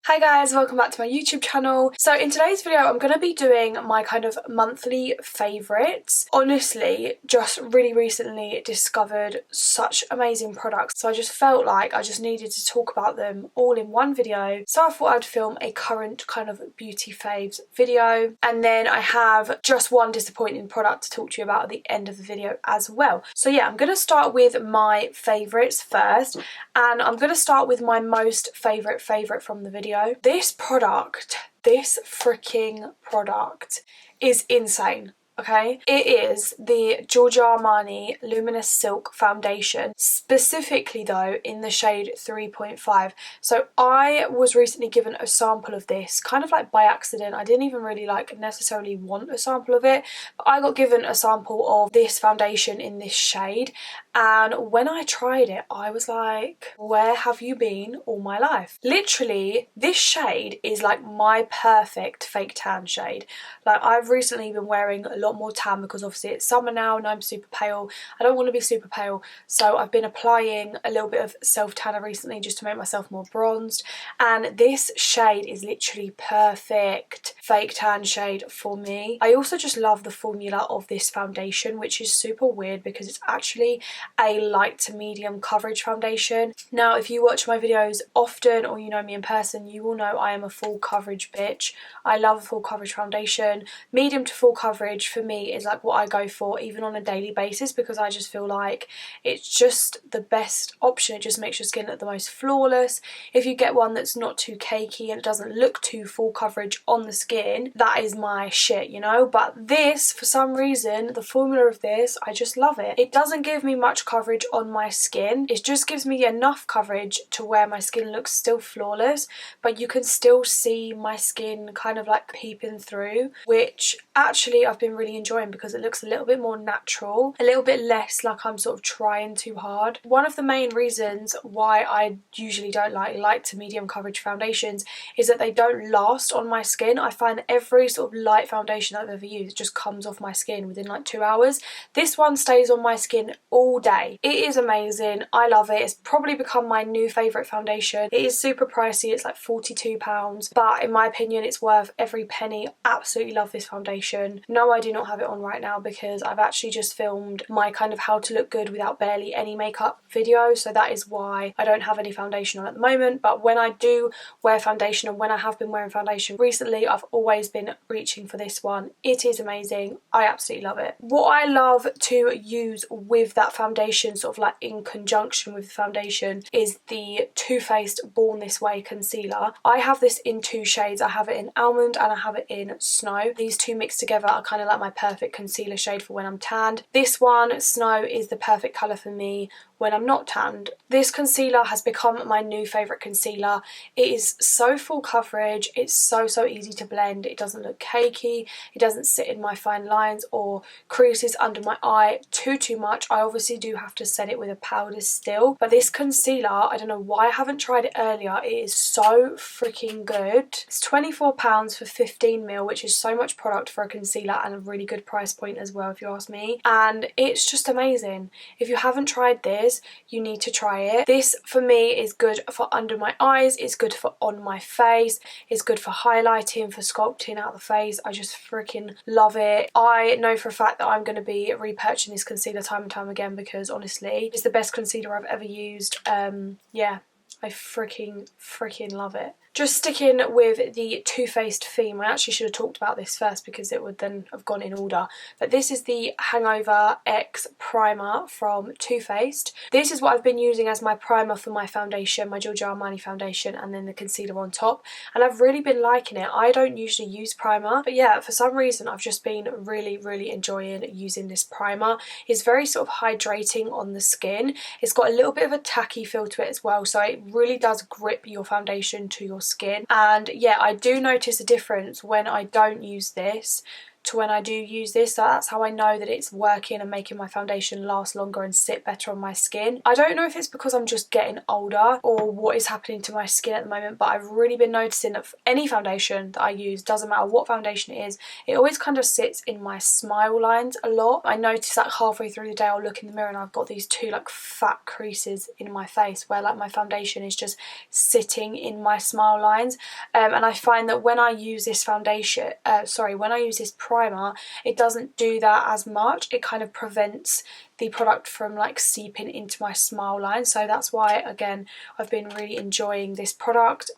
Hi guys, welcome back to my YouTube channel. So in today's video I'm going to be doing my kind of monthly favourites. Honestly, just really recently discovered such amazing products, so I just felt like I just needed to talk about them all in one video. So I thought I'd film a current kind of beauty faves video, and then I have just one disappointing product to talk to you about at the end of the video as well. So yeah, I'm going to start with my favourites first, and I'm going to start with my most favourite from the video. This freaking product is insane. Okay, it is the Giorgio Armani Luminous Silk Foundation, specifically though in the shade 3.5. So I was recently given a sample of this, kind of like by accident. I didn't even really necessarily want a sample of it, but I got given a sample of this foundation in this shade, and when I tried it I was like, where have you been all my life? Literally, this shade is like my perfect fake tan shade. Like, I've recently been wearing a lot more tan because obviously it's summer now and I'm super pale. I don't want to be super pale, so I've been applying a little bit of self tanner recently just to make myself more bronzed, and this shade is literally perfect fake tan shade for me. I also just love the formula of this foundation, which is super weird because it's actually a light to medium coverage foundation. Now if you watch my videos often or you know me in person, you will know I am a full coverage bitch. I love a full coverage foundation. Medium to full coverage for me is like what I go for even on a daily basis, because I just feel like it's just the best option. It just makes your skin look the most flawless. If you get one that's not too cakey and it doesn't look too full coverage on the skin, that is my shit, you know. But this, for some reason, the formula of this, I just love it. It doesn't give me much coverage on my skin. It just gives me enough coverage to where my skin looks still flawless, but you can still see my skin kind of like peeping through, which actually I've been really enjoying because it looks a little bit more natural, a little bit less like I'm sort of trying too hard. One of the main reasons why I usually don't like light to medium coverage foundations is that they don't last on my skin. I find that every sort of light foundation I've ever used just comes off my skin within like 2 hours. This one stays on my skin all day. It is amazing. I love it. It's probably become my new favourite foundation. It is super pricey. It's like £42, but in my opinion it's worth every penny. Absolutely love this foundation. No, I do not have it on right now because I've actually just filmed my kind of how to look good without barely any makeup video, so that is why I don't have any foundation on at the moment. But when I do wear foundation, and when I have been wearing foundation recently, I've always been reaching for this one. It is amazing. I absolutely love it. What I love to use with that foundation, sort of like in conjunction with the foundation, is the Too Faced Born This Way concealer. I have this in two shades. I have it in Almond and I have it in Snow. These two mixed together are kind of like my perfect concealer shade for when I'm tanned. This one, Snow, is the perfect colour for me when I'm not tanned. This concealer has become my new favourite concealer. It is so full coverage, it's so easy to blend, it doesn't look cakey, it doesn't sit in my fine lines or creases under my eye too much. I obviously do have to set it with a powder still, but this concealer, I don't know why I haven't tried it earlier, it is so freaking good. It's £24 for 15ml, which is so much product for a concealer and a really good price point as well if you ask me, and it's just amazing. If you haven't tried this, you need to try it. This for me is good for under my eyes, it's good for on my face, it's good for highlighting, for sculpting out the face. I just freaking love it. I know for a fact that I'm going to be repurchasing this concealer time and time again because honestly it's the best concealer I've ever used. Yeah, I freaking love it. Just sticking with the Too Faced theme, I actually should have talked about this first because it would then have gone in order, but this is the Hangover X primer from Too Faced. This is what I've been using as my primer for my foundation, my Giorgio Armani foundation, and then the concealer on top, and I've really been liking it. I don't usually use primer, but yeah, for some reason I've just been really enjoying using this primer. It's very sort of hydrating on the skin. It's got a little bit of a tacky feel to it as well, so it really does grip your foundation to your skin. And yeah, I do notice a difference when I don't use this to when I do use this, so that's how I know that it's working and making my foundation last longer and sit better on my skin. I don't know if it's because I'm just getting older or what is happening to my skin at the moment, but I've really been noticing that any foundation that I use, doesn't matter what foundation it is, it always kind of sits in my smile lines a lot. I notice that halfway through the day I'll look in the mirror and I've got these two like fat creases in my face where like my foundation is just sitting in my smile lines, and I find that when I use this foundation, when I use this primer, it doesn't do that as much. It kind of prevents the product from like seeping into my smile line, so that's why again I've been really enjoying this product.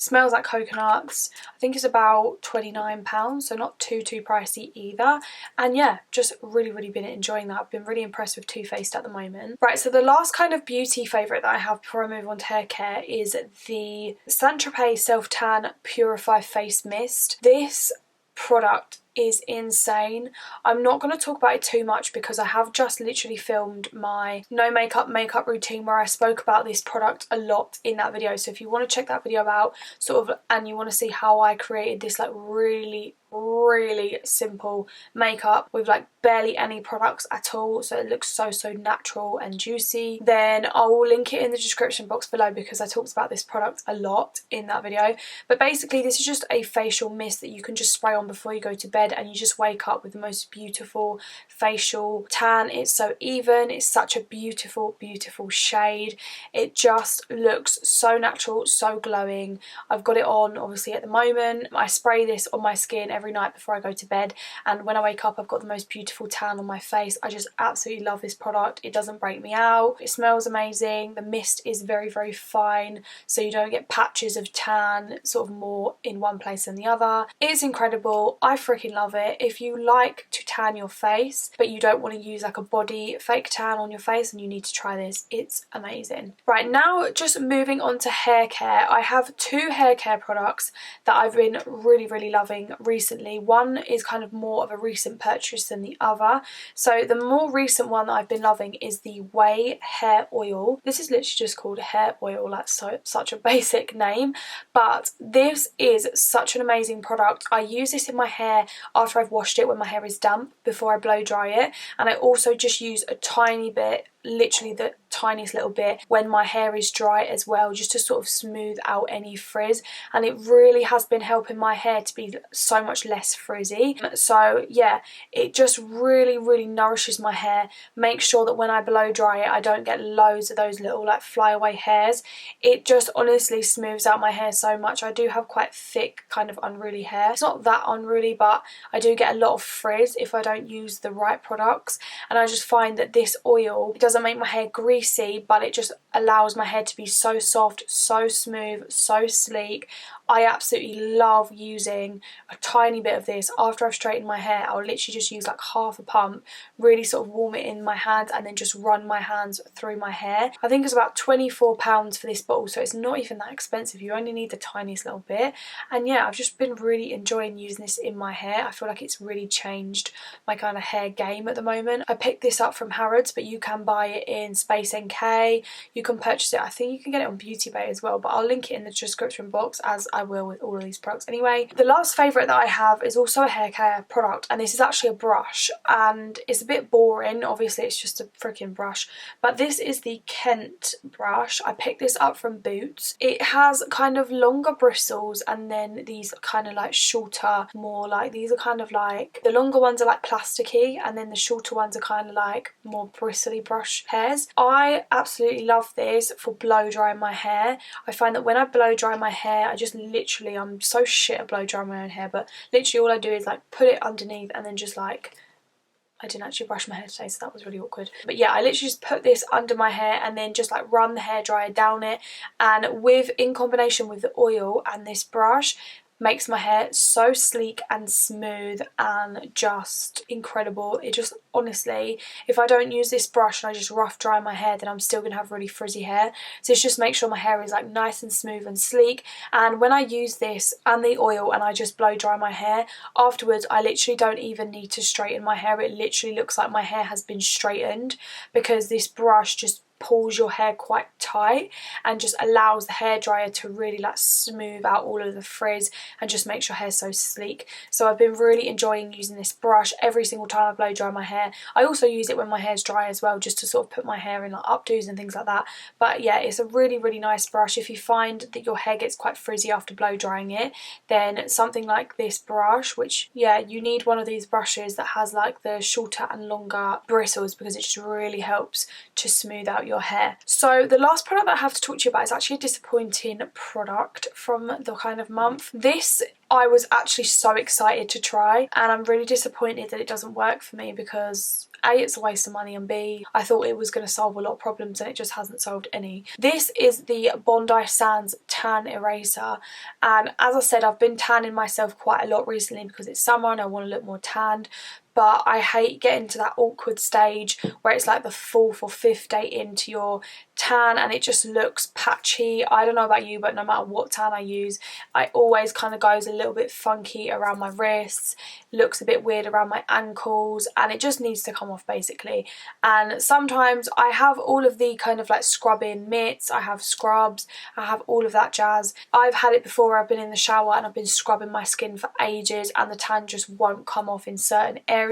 Smells like coconuts. I think it's about £29, so not too pricey either. And yeah, just really been enjoying that. I've been really impressed with Too Faced at the moment. Right, so the last kind of beauty favourite that I have before I move on to hair care is the Saint Tropez Self Tan Purify Face Mist. This product is insane. I'm not going to talk about it too much because I have just literally filmed my no makeup routine where I spoke about this product a lot in that video, so if you want to check that video out sort of and you want to see how I created this like really simple makeup with like barely any products at all, so it looks so natural and juicy, then I will link it in the description box below because I talked about this product a lot in that video. But basically this is just a facial mist that you can just spray on before you go to bed and you just wake up with the most beautiful facial tan. It's so even, it's such a beautiful shade, it just looks so natural, so glowing. I've got it on obviously at the moment. I spray this on my skin every night before I go to bed, and when I wake up I've got the most beautiful tan on my face. I just absolutely love this product. It doesn't break me out, it smells amazing, the mist is very fine so you don't get patches of tan sort of more in one place than the other. It's incredible, I freaking love it. If you like to tan your face but you don't want to use like a body fake tan on your face, and you need to try this, it's amazing. Right, now just moving on to hair care. I have two hair care products that I've been really loving recently. One is kind of more of a recent purchase than the other. So the more recent one that I've been loving is the Whey hair oil. This is literally just called hair oil, that's such a basic name, but this is such an amazing product. I use this in my hair after I've washed it when my hair is damp before I blow dry it, and I also just use a tiny bit, literally the tiniest little bit, when my hair is dry as well, just to sort of smooth out any frizz, and it really has been helping my hair to be so much less frizzy. So yeah, it just really nourishes my hair, makes sure that when I blow dry it I don't get loads of those little like flyaway hairs. It just honestly smooths out my hair so much. I do have quite thick kind of unruly hair. It's not that unruly, but I do get a lot of frizz if I don't use the right products, and I just find that this oil, it doesn't make my hair greasy, but it just allows my hair to be so soft, so smooth, so sleek. I absolutely love using a tiny bit of this after I've straightened my hair. I'll literally just use like half a pump, really sort of warm it in my hands and then just run my hands through my hair. I think it's about £24 for this bottle, so it's not even that expensive. You only need the tiniest little bit. And yeah, I've just been really enjoying using this in my hair. I feel like it's really changed my kind of hair game at the moment. I picked this up from Harrods, but you can buy it in Space NK. You can purchase it, I think you can get it on Beauty Bay as well, but I'll link it in the description box, as I will with all of these products anyway. The last favourite that I have is also a hair care product, and this is actually a brush, and it's a bit boring, obviously it's just a freaking brush, but this is the Kent brush. I picked this up from Boots. It has kind of longer bristles and then these kind of like shorter, more like, these are kind of like, the longer ones are like plasticky and then the shorter ones are kind of like more bristly brush hairs. I absolutely love this for blow drying my hair. I find that when I blow dry my hair, I just literally, I'm so shit at blow drying my own hair, but literally all I do is like put it underneath and then just like, I didn't actually brush my hair today, so that was really awkward. But yeah, I literally just put this under my hair and then just like run the hairdryer down it, and in combination with the oil and this brush, makes my hair so sleek and smooth and just incredible. It just, honestly, if I don't use this brush and I just rough dry my hair, then I'm still going to have really frizzy hair. So it's just make sure my hair is like nice and smooth and sleek. And when I use this and the oil and I just blow dry my hair, afterwards I literally don't even need to straighten my hair. It literally looks like my hair has been straightened because this brush just pulls your hair quite tight and just allows the hairdryer to really like smooth out all of the frizz and just makes your hair so sleek. So I've been really enjoying using this brush every single time I blow dry my hair. I also use it when my hair's dry as well, just to sort of put my hair in like updos and things like that. But yeah, it's a really, really nice brush. If you find that your hair gets quite frizzy after blow drying it, then something like this brush, which yeah, you need one of these brushes that has like the shorter and longer bristles, because it just really helps to smooth out your hair. So the last product that I have to talk to you about is actually a disappointing product from the kind of month. This I was actually so excited to try, and I'm really disappointed that it doesn't work for me, because A, it's a waste of money, and B, I thought it was going to solve a lot of problems and it just hasn't solved any. This is the Bondi Sands Tan Eraser, and as I said, I've been tanning myself quite a lot recently because it's summer and I want to look more tanned. But I hate getting to that awkward stage where it's like the 4th or 5th day into your tan and it just looks patchy. I don't know about you, but no matter what tan I use, it always kind of goes a little bit funky around my wrists, looks a bit weird around my ankles, and it just needs to come off basically. And sometimes I have all of the kind of like scrubbing mitts, I have scrubs, I have all of that jazz. I've had it before where I've been in the shower and I've been scrubbing my skin for ages and the tan just won't come off in certain areas.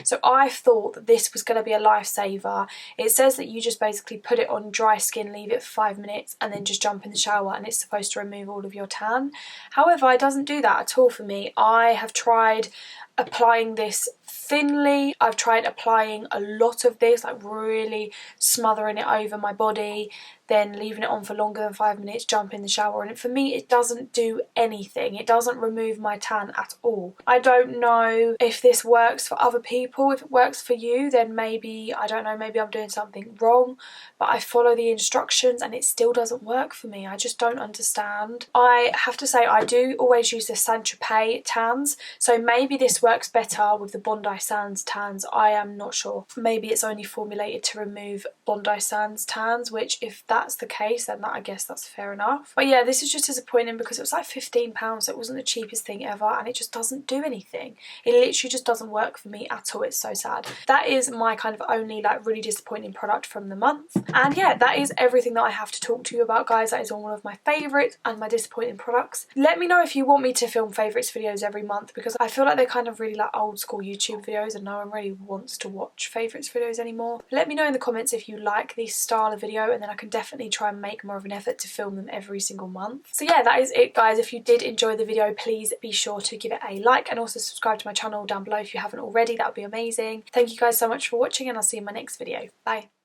So I thought that this was going to be a lifesaver. It says that you just basically put it on dry skin, leave it for 5 minutes and then just jump in the shower and it's supposed to remove all of your tan. However, it doesn't do that at all for me. I have tried applying this thinly, I've tried applying a lot of this, like really smothering it over my body, then leaving it on for longer than 5 minutes, jump in the shower, and for me it doesn't do anything. It doesn't remove my tan at all. I don't know if this works for other people. If it works for you, then maybe, I don't know, maybe I'm doing something wrong, but I follow the instructions and it still doesn't work for me. I just don't understand. I have to say I do always use the Saint Tropez tans, so maybe this works better with the Bondi Sands tans. I am not sure. Maybe it's only formulated to remove Bondi Sands tans, which if that's the case, then I guess that's fair enough. But yeah, this is just disappointing because it was like £15, so it wasn't the cheapest thing ever, and it just doesn't do anything. It literally just doesn't work for me at all. It's so sad. That is my kind of only like really disappointing product from the month. And yeah, that is everything that I have to talk to you about, guys. That is all of my favourites and my disappointing products. Let me know if you want me to film favourites videos every month, because I feel like they're kind of really like old school YouTube videos and no one really wants to watch favourites videos anymore. Let me know in the comments if you like this style of video, and then I can definitely try and make more of an effort to film them every single month. So yeah, that is it, guys. If you did enjoy the video, please be sure to give it a like and also subscribe to my channel down below if you haven't already. That would be amazing. Thank you guys so much for watching, and I'll see you in my next video. Bye.